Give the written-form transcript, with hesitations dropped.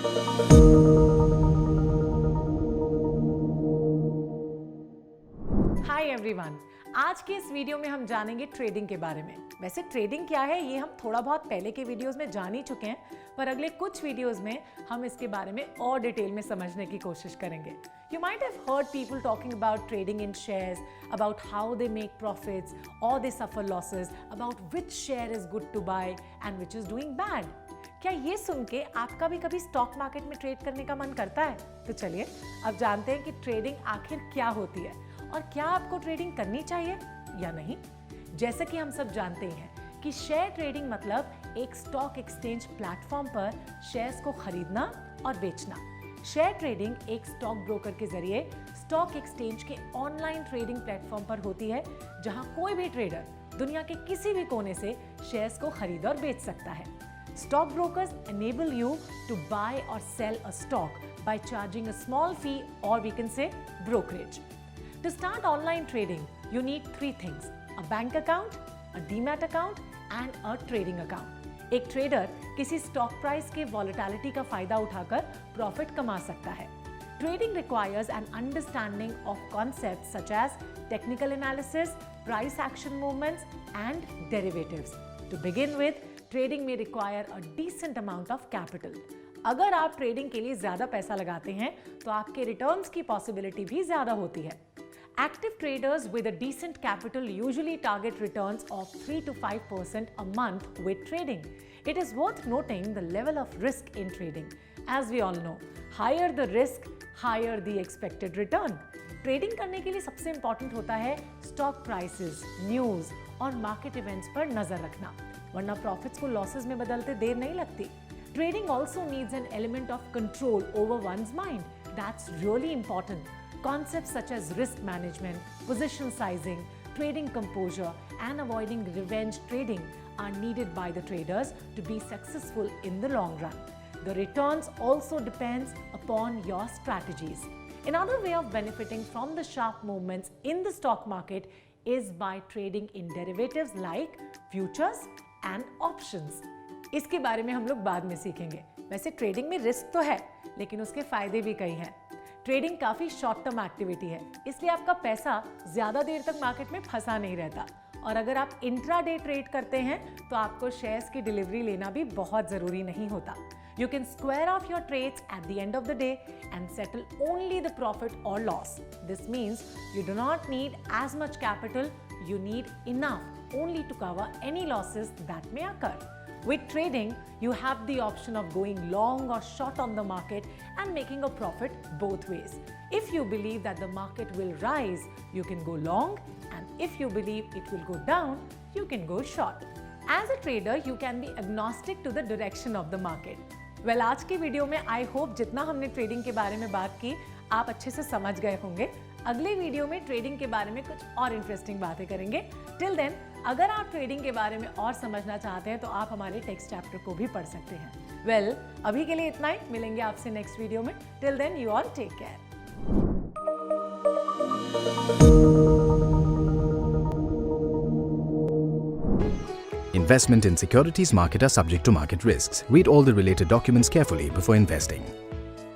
Hi everyone, आज के इस वीडियो में हम जानेंगे ट्रेडिंग के बारे में। वैसे ट्रेडिंग क्या है ये हम थोड़ा बहुत पहले के वीडियोस में जान ही चुके हैं, पर अगले कुछ वीडियोस में हम इसके बारे में और डिटेल में समझने की कोशिश करेंगे। You might have heard people talking about trading in shares, about how they make profits or they suffer losses, about which share is good to buy and which is doing bad. क्या ये सुन के आपका भी कभी stock market में trade करने का मन करता है? तो चलिए अब जानते हैं कि ट्रेडिंग आखिर क्या होती है और क्या आपको ट्रेडिंग करनी चाहिए या नहीं। जैसे कि हम सब जानते हैं कि शेयर ट्रेडिंग मतलब एक स्टॉक एक्सचेंज प्लेटफॉर्म पर शेयर्स को खरीदना और बेचना। शेयर ट्रेडिंग एक स्टॉक ब्रोकर के जरिए स्टॉक एक्सचेंज के ऑनलाइन ट्रेडिंग प्लेटफॉर्म पर होती है, जहां कोई भी ट्रेडर दुनिया के किसी भी कोने से शेयर्स को खरीद और बेच सकता है। Stock brokers enable you to buy or sell a stock by charging a small fee, or we can say brokerage. To start online trading, you need three things: a bank account, a demat account and a trading account. एक trader किसी stock price के volatility का फायदा उठाकर profit कमा सकता है। Trading requires an understanding of concepts such as technical analysis, price action movements and derivatives. To begin with, trading में require a decent amount of capital. अगर आप ट्रेडिंग के लिए ज्यादा पैसा लगाते हैं तो आपके रिटर्न्स की पॉसिबिलिटी भी ज्यादा होती है। Active traders with a decent capital usually target returns of 3 to 5% a month with trading. It is worth noting the level of risk in trading. As we all know, higher the risk, higher the expected return. Trading करने के लिए सबसे important होता है stock prices, news और market events पर नजर रखना, वरना प्रॉफिट्स को लॉसेस में बदलते देर नहीं लगती। Trading also needs an element of control over one's mind. That's really important. Concepts such as risk management, position sizing, trading composure, and avoiding revenge trading are needed by the traders to be successful in the long run. The returns also depends upon your strategies. Another way of benefiting from the sharp movements in the stock market is by trading in derivatives like futures and options. इसके बारे में हम लोग बाद में सीखेंगे। वैसे trading में रिस्क तो है, लेकिन उसके फायदे भी कई हैं। ट्रेडिंग काफी शॉर्ट टर्म एक्टिविटी है, इसलिए आपका पैसा ज्यादा देर तक मार्केट में फंसा नहीं रहता। और अगर आप इंट्राडे ट्रेड करते हैं तो आपको शेयर्स की डिलीवरी लेना भी बहुत जरूरी नहीं होता। You can square off your trades at the end of the day and settle only the profit or loss. This means you do not need as much capital, you need enough only to cover any losses that may occur. With trading, you have the option of going long or short on the market and making a profit both ways. If you believe that the market will rise, you can go long, and if you believe it will go down, you can go short. As a trader, you can be agnostic to the direction of the market. Well, आज की video में I hope जितना हमने trading के बारे में बात की आप अच्छे से समझ गए होंगे। अगले वीडियो में ट्रेडिंग के बारे में कुछ और इंटरेस्टिंग बातें करेंगे। टिल देन, अगर आप ट्रेडिंग के बारे में और समझना चाहते हैं तो आप हमारे टेक्स्ट चैप्टर को भी पढ़ सकते हैं। वेल, अभी के लिए इतना ही। मिलेंगे आपसे नेक्स्ट वीडियो में। Till then, you all take care. Investment in securities market are subject to market risks. Read all the related documents carefully before investing.